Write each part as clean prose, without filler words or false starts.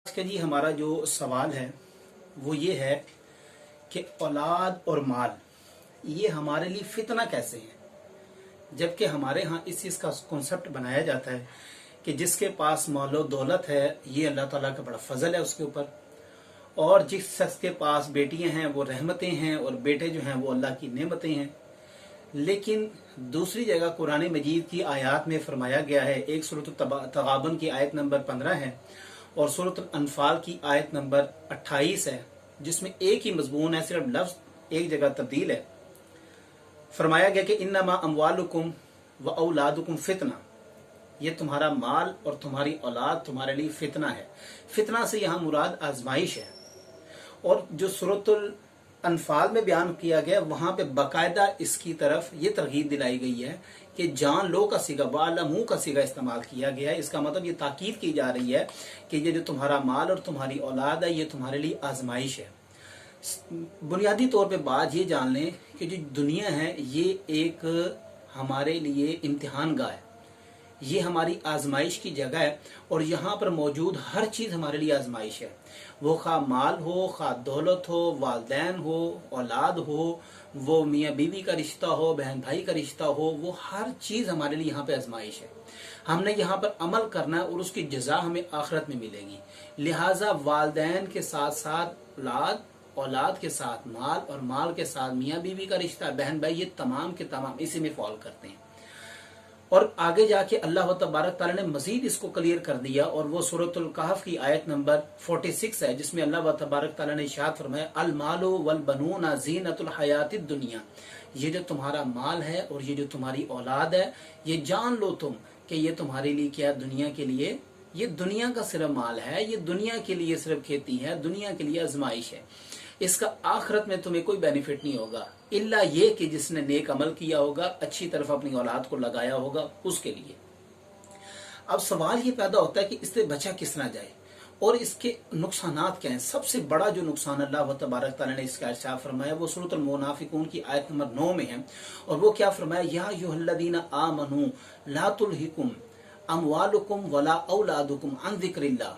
आज का जी हमारा जो सवाल है वो ये है कि औलाद और माल ये हमारे लिए फितना कैसे है। जबकि हमारे यहाँ इस चीज़ का कॉन्सेप्ट बनाया जाता है कि जिसके पास मालो दौलत है ये अल्लाह ताला का बड़ा फजल है उसके ऊपर, और जिस शख्स के पास बेटियां हैं वो रहमतें हैं और बेटे जो हैं वो अल्लाह की नेमतें हैं। लेकिन दूसरी जगह कुरान मजीद की आयत में फरमाया गया है, एक सूरत तगाबन की आयत नंबर 15 है और सूरत अनफाल की आयत नंबर 28 है, जिसमें एक ही मजमून है, सिर्फ लफ्ज एक जगह तब्दील है। फरमाया गया कि इन्नमा अमवालुकुम व औलादुकुम फितना, ये तुम्हारा माल और तुम्हारी औलाद तुम्हारे लिए फितना है। फितना से यहाँ मुराद आजमाइश है। और जो सूरतुल अनफाल में बयान किया गया वहां पे बाकायदा इसकी तरफ ये तरगीब दिलाई गई है कि जान लो का सिगा वाला मुंह का सिगा इस्तेमाल किया गया है। इसका मतलब ये ताकीद की जा रही है कि ये जो तुम्हारा माल और तुम्हारी औलाद है ये तुम्हारे लिए आजमाइश है। बुनियादी तौर पे बात ये जान लें कि जो दुनिया है ये एक हमारे लिए इम्तिहान गाह है, ये हमारी आजमाइश की जगह है और यहाँ पर मौजूद हर चीज़ हमारे लिए आजमाइश है। वो खा माल हो, खा दौलत हो, वालदैन हो, औलाद हो, वो मियाँ बीवी का रिश्ता हो, बहन भाई का रिश्ता हो, वो हर चीज़ हमारे लिए यहाँ पे आजमाइश है। हमने यहाँ पर अमल करना है और उसकी जजा हमें आखिरत में मिलेगी। लिहाजा वालदैन के साथ साथ औलाद, औलाद के साथ माल और माल के साथ मियाँ बीवी का रिश्ता, बहन भाई, ये तमाम के तमाम इसी में फॉल करते हैं। और आगे जाके अल्लाह तबारक ताला ने मजीद इसको क्लियर कर दिया और वो सूरतुल कहफ की आयत नंबर 46 है, जिसमें अल्लाह तबारक ताला ने इरशाद फरमाया अल मालो वल बनूना ज़ीनतुल हयातिद दुनिया, ये जो तुम्हारा माल है और ये जो तुम्हारी औलाद है ये जान लो तुम कि ये तुम्हारे लिए क्या, दुनिया के लिए, ये दुनिया का सिर्फ माल है, ये दुनिया के लिए सिर्फ खेती है, दुनिया के लिए आजमाइश है। इसका आखिरत में तुम्हें कोई बेनिफिट नहीं होगा इल्ला ये कि जिसने नेक अमल किया होगा, अच्छी तरफ अपनी औलाद को लगाया होगा, उसके लिए। अब सवाल ये पैदा होता है कि इससे बचा किस ना जाए और इसके नुकसानात क्या हैं। सबसे बड़ा जो नुकसान अल्लाह तबारक ताला ने इसका इरशाद फरमाया वो सूरत मुनाफिकून की आयत नंबर 9 में है और वो क्या फरमाया, या अय्युहल्लज़ीना आमनू ला तुल्हिकुम अमवालुकुम वला औलादुकुम अन ज़िक्रिल्लाह,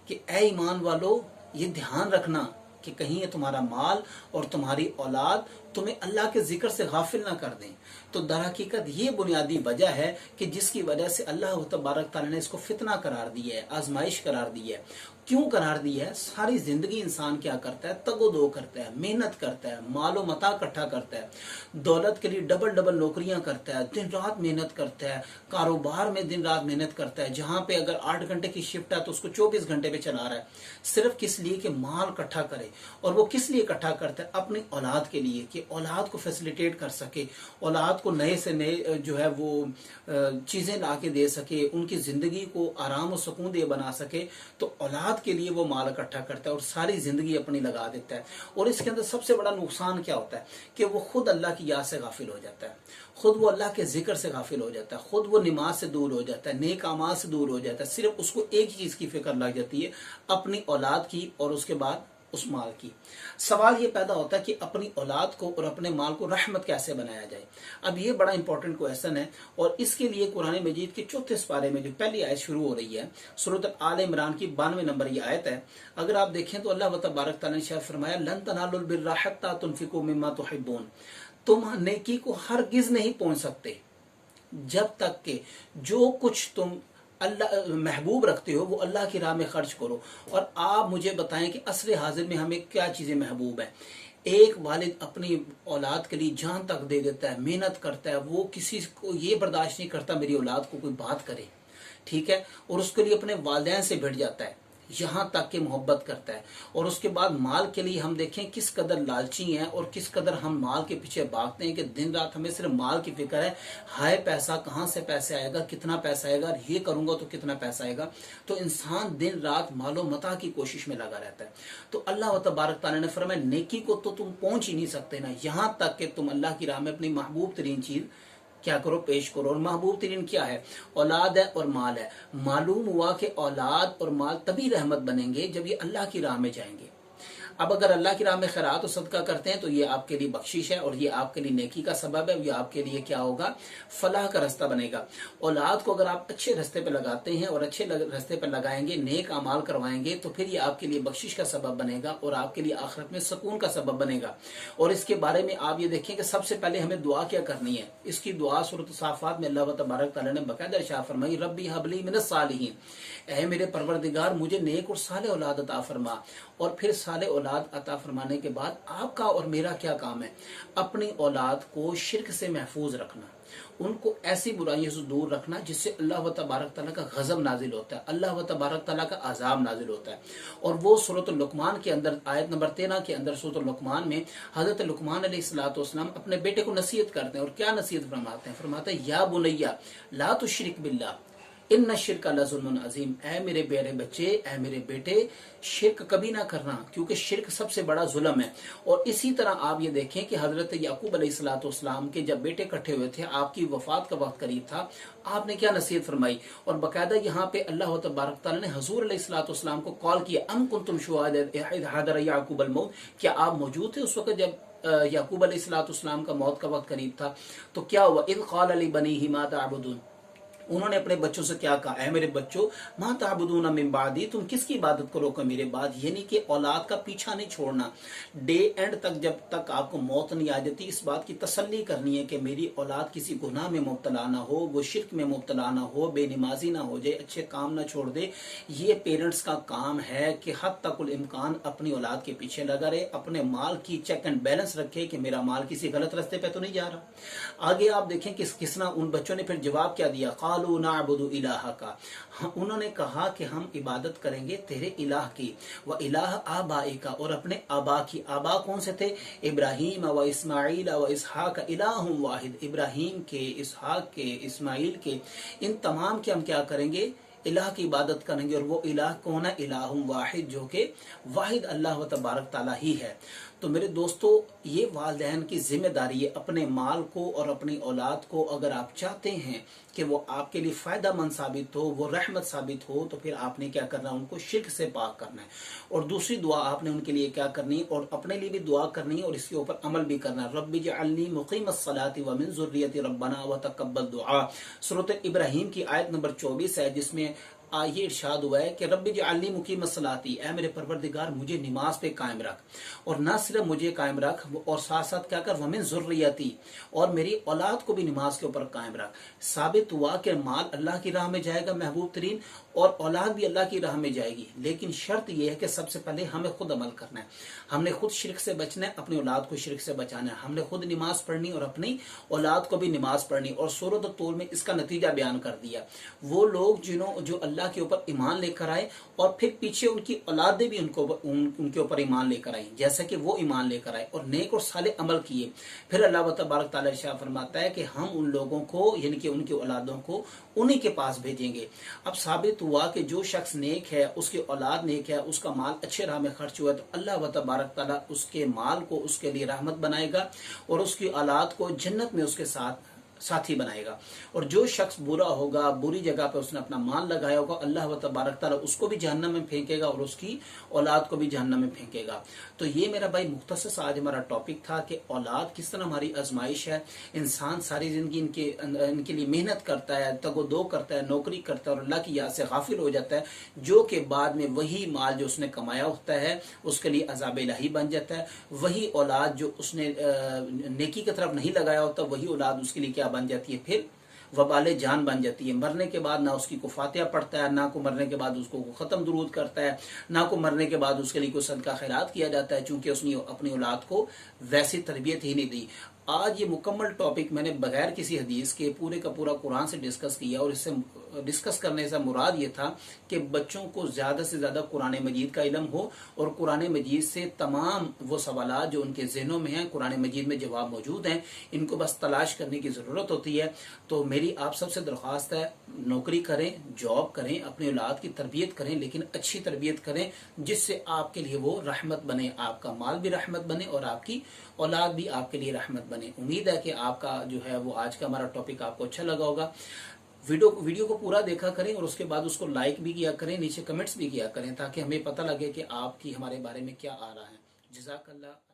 कि ऐ ईमान वालो ये ध्यान रखना कि कहीं ये तुम्हारा माल और तुम्हारी औलाद तुम्हें अल्लाह के जिक्र से गाफिल ना कर दें। तो दर हकीकत ये बुनियादी वजह है कि जिसकी वजह से अल्लाह तबारक ताला ने इसको फितना करार दी है, आजमाइश करार दी है। क्यों करार दी है? सारी जिंदगी इंसान क्या करता है, तगोदो करता है, मेहनत करता है, मालो मता इकट्ठा करता है, दौलत के लिए डबल डबल नौकरियां करता है, दिन रात मेहनत करता है, कारोबार में दिन रात मेहनत करता है, जहां पे अगर 8 घंटे की शिफ्ट है तो उसको 24 घंटे पे चला रहा है, सिर्फ किस लिए कि माल इकट्ठा करे। और वो किस लिए इकट्ठा करता है? अपनी औलाद के लिए, कि औलाद को फैसिलिटेट कर सके, औलाद को नए से नए जो है वो चीजें ला के दे सके, उनकी जिंदगी को आराम और सुकून दे बना सके। तो औलाद के लिए वो माल इकट्ठा करता है और सारी जिंदगी अपनी लगा देता है। और इसके अंदर सबसे बड़ा नुकसान क्या होता है कि वो खुद अल्लाह की याद से गाफिल हो जाता है, खुद वो अल्लाह के जिक्र से गाफिल हो जाता है, खुद वो नमाज से दूर हो जाता है, नेक अमाल से दूर हो जाता है। सिर्फ उसको एक ही चीज की फिक्र लग जाती है, अपनी औलाद की और उसके बाद उस माल की। सवाल ये पैदा होता है कि अपनी औलाद को और अपने माल को रहमत कैसे बनाया जाए। अब ये बड़ा इंपॉर्टेंट क्वेश्चन है और इसके लिए कुरान मजीद के 34 पारे में जो पहली आयत शुरू हो रही है, सूरत आल इमरान की 92 नंबर ये आयत है। अगर आप देखें तो अल्लाह तबारक तआला ने शायद फरमाया लन तनालुल बिर्रा हत्ता तुनफिकू मिम्मा तुहिब्बून, तुम नेकी को हरगिज नहीं पहुंच सकते जब तक के जो कुछ तुम अल्लाह महबूब रखते हो वो अल्लाह की राह में खर्च करो। और आप मुझे बताएं कि असर हाजिर में हमें क्या चीज़ें महबूब है। एक वालिद अपनी औलाद के लिए जान तक दे देता है, मेहनत करता है, वो किसी को ये बर्दाश्त नहीं करता मेरी औलाद को कोई बात करे, ठीक है, और उसके लिए अपने वालिदैन से भिड़ जाता है, यहाँ तक के मोहब्बत करता है। और उसके बाद माल के लिए हम देखें किस कदर लालची हैं और किस कदर हम माल के पीछे भागते हैं कि दिन रात हमें सिर्फ माल की फिक्र है, हाय पैसा कहाँ से पैसे आएगा, कितना पैसा आएगा, ये करूंगा तो कितना पैसा आएगा। तो इंसान दिन रात मालो मता की कोशिश में लगा रहता है। तो अल्लाह तबारक ताला ने फरमाया नेकी को तो तुम पहुंच ही नहीं सकते ना, यहाँ तक कि तुम अल्लाह की राह में अपनी महबूब तरीन चीज क्या करो, पेश करो। और महबूब तरीन क्या है? औलाद है और माल है। मालूम हुआ कि औलाद और माल तभी रहमत बनेंगे जब ये अल्लाह की राह में जाएंगे। अब अगर अल्लाह की राह में खैरात और सदका करते हैं तो ये आपके लिए बख्शिश है और ये आपके लिए नेकी का सबब है, ये आपके लिए क्या होगा, फलाह का रास्ता बनेगा। औलाद को अगर आप अच्छे रास्ते पे लगाते हैं और अच्छे रास्ते पे लगाएंगे, नेक अमाल करवाएंगे, तो फिर ये आपके लिए बख्शिश का सबब बनेगा और आपके लिए आखिरत में सुकून का सबब बनेगा। और इसके बारे में आप ये देखें कि सबसे पहले हमें दुआ क्या करनी है। इसकी दुआ सूरत साफात में अल्लाह तबारक तआला ने बकायदा इरशाद फरमाई, रब्बी हबली मिनस सालिहीन, ऐ मेरे परवरदिगार मुझे नेक और साले औलाद अता फरमा। और फिर साले औलाद अता फरमाने के बाद आपका और मेरा क्या काम है, अपनी औलाद को शिर्क से महफूज रखना, उनको ऐसी बुराइयों से दूर रखना जिससे अल्लाह व तबारक तआला का गजब नाजिल होता है, अल्लाह व तबारक तआला का अजाब नाजिल होता है। और वो सूरत लुकमान के अंदर आयत नंबर 13 के अंदर सूरत लुकमान में हजरत लुकमान अलैहिस्सलाम अपने बेटे को नसीहत करते हैं और क्या नसीहत फरमाते हैं, फरमाते हैं या बुनैया ला तुश्रिक बिल्लाह इन्ना शिर्क लज़ुल्मुन अज़ीम, ऐ मेरे प्यारे बच्चे, ऐ मेरे बेटे, शिर्क कभी ना करना क्योंकि शिर्क सबसे बड़ा जुल्म है। और इसी तरह आप ये देखें कि हजरत याकूब अलैहिस्सलाम के जब बेटे इकट्ठे हुए थे, आपकी वफात का वक्त करीब था, आपने क्या नसीहत फरमाई। और बाकायदा यहाँ पे अल्लाह तबारक तआला ने हुजूर अलैहिस्सलाम को कॉल किया, अम कुंतुम शुहादा इज़ हदर याकूब अल मौत, क्या आप मौजूद थे उस वक्त जब याकूब अलैहिस्सलाम का मौत का वक्त करीब था। तो क्या हुआ, इज़ क़ाल लिबनीही मा तअबुदून, उन्होंने अपने बच्चों से क्या कहा, ऐ मेरे बच्चों, मा ताबुदूना मिन बादी, तुम किसकी इबादत करोगे मेरे बाद, यानी कि औलाद का पीछा नहीं छोड़ना। डे एंड तक जब तक आपको मौत नहीं आ जाती, इस बात की तसल्ली करनी है कि मेरी औलाद किसी गुनाह में मुब्तला ना हो, वो शिर्क में मुब्तला ना हो, बेनमाजी ना हो जाए, अच्छे काम ना छोड़ दे। ये पेरेंट्स का काम है कि हद तकुल इम्कान अपनी औलाद के पीछे लगा रहे, अपने माल की चेक एंड बैलेंस रखे कि मेरा माल किसी गलत रास्ते पे तो नहीं जा रहा। आगे आप देखें कि किस तरह उन बच्चों ने फिर जवाब क्या दिया, नाबुदु इलाहा का, उन्होंने कहा कि हम इबादत करेंगे तेरे इलाह की, व इलाह आबाई का, और अपने आबा की। आबा कौन से थे, इब्राहीम व इस्माइल व इसहाक इलाहुम वाहिद, इब्राहीम के, इसहाक के, इस्माइल के, इन तमाम के हम क्या करेंगे, इलाह की इबादत करेंगे। और वो इलाह कौन है, इलाहुम वाहिद, जो कि वाहिद अल्लाह तबारक ताला ही है। तो मेरे दोस्तों, ये वालिदैन की जिम्मेदारी है अपने माल को और अपनी औलाद को, अगर आप चाहते हैं कि वो आपके लिए फायदेमंद साबित हो, वो रहमत साबित हो, तो फिर आपने क्या करना है, उनको शिर्क से पाक करना है। और दूसरी दुआ आपने उनके लिए क्या करनी है, और अपने लिए भी दुआ करनी है और इसके ऊपर अमल भी करना है। रब्बी जअलनी मुक़ीमस्सलाति व मिन ज़ुर्रियती रब्बना व तक़ब्बल दुआ, सूरत इब्राहीम की आयत नंबर 24 है, जिसमें ये इरशाद हुआ है कि रब्बी जअलनी मुक़ीमस्सलाती, ऐ मेरे परवरदिगार मुझे नमाज पे कायम रख, और न सिर्फ मुझे कायम रख, और साथ साथ क्या कर, वमिन ज़ुर्रियती, और मेरी औलाद को भी नमाज के ऊपर कायम रख। साबित हुआ कि माल अल्लाह की राह में जाएगा महबूब तरीन, और औलाद भी अल्लाह की राह में जाएगी, लेकिन शर्त यह है कि सबसे पहले हमें खुद अमल करना है, हमने खुद शिर्क से बचना है, अपनी औलाद को शिर्क से बचाना है, हमने खुद नमाज पढ़नी और अपनी औलाद को भी नमाज पढ़नी। और सूरत तूर में इसका नतीजा बयान कर दिया, वो लोग जो अल्लाह के ऊपर ईमान लेकर आए और फिर पीछे उनकी औलादें भी उनके ऊपर ईमान लेकर आई, जैसा कि वो ईमान लेकर आए और नेक और साले अमल किए, फिर अल्लाह तबारक तआला इरशाद फरमाता है कि हम उन लोगों को, यानी कि उनकी औलादों को उन्हीं के पास भेजेंगे। अब साबित हुआ कि जो शख्स नेक है, उसकी औलाद नेक है, उसका माल अच्छे राह में खर्च हुआ, तो अल्लाह तबारक तआला उसके माल को उसके लिए रहमत बनाएगा और उसकी औलाद को जन्नत में उसके साथी बनाएगा। और जो शख्स बुरा होगा, बुरी जगह पे उसने अपना माल लगाया होगा, अल्लाह तबारक तआला उसको भी जहन्नम में फेंकेगा और उसकी औलाद को भी जहन्नम में फेंकेगा। तो ये मेरा भाई मुख्तसर आज हमारा टॉपिक था कि औलाद किस तरह हमारी आजमाइश है। इंसान सारी जिंदगी इनके लिए मेहनत करता है, तगोदो करता है, नौकरी करता है और अल्लाह की याद से गाफिल हो जाता है, जो कि बाद में वही माल जो उसने कमाया होता है उसके लिए अज़ाब इलाही बन जाता है। वही औलाद जो उसने नेकी की तरफ नहीं लगाया होता, वही औलाद उसके लिए क्या बन जाती है, फिर वबाले जान बन जाती है। मरने के बाद ना उसकी को फातिहा पढ़ता है, ना को मरने के बाद उसको ख़त्म दुरूद करता है, ना को मरने के बाद उसके लिए कोई सदका खैरात किया जाता है, चूंकि उसने अपनी औलाद को वैसी तरबियत ही नहीं दी। आज ये मुकम्मल टॉपिक मैंने बगैर किसी हदीस के पूरे का पूरा कुरान से डिस्कस किया, और इससे डिस्कस करने से मुराद ये था कि बच्चों को ज़्यादा से ज़्यादा कुरान मजीद का इल्म हो और कुरान मजीद से तमाम वो सवालात जो उनके जहनों में हैं, कुरान मजीद में जवाब मौजूद हैं, इनको बस तलाश करने की ज़रूरत होती है। तो मेरी आप सबसे दरख्वास्त है, नौकरी करें, जॉब करें, अपनी औलाद की तरबियत करें, लेकिन अच्छी तरबियत करें जिससे आपके लिए वो रहमत बने, आपका माल भी रहमत बने और आपकी औलाद भी आपके लिए रहमत बने। उम्मीद है कि आपका जो है वो आज का हमारा टॉपिक आपको अच्छा लगा होगा। वीडियो को पूरा देखा करें और उसके बाद उसको लाइक भी किया करें, नीचे कमेंट्स भी किया करें, ताकि हमें पता लगे कि आपकी हमारे बारे में क्या आ रहा है। जज़ाकल्लाह।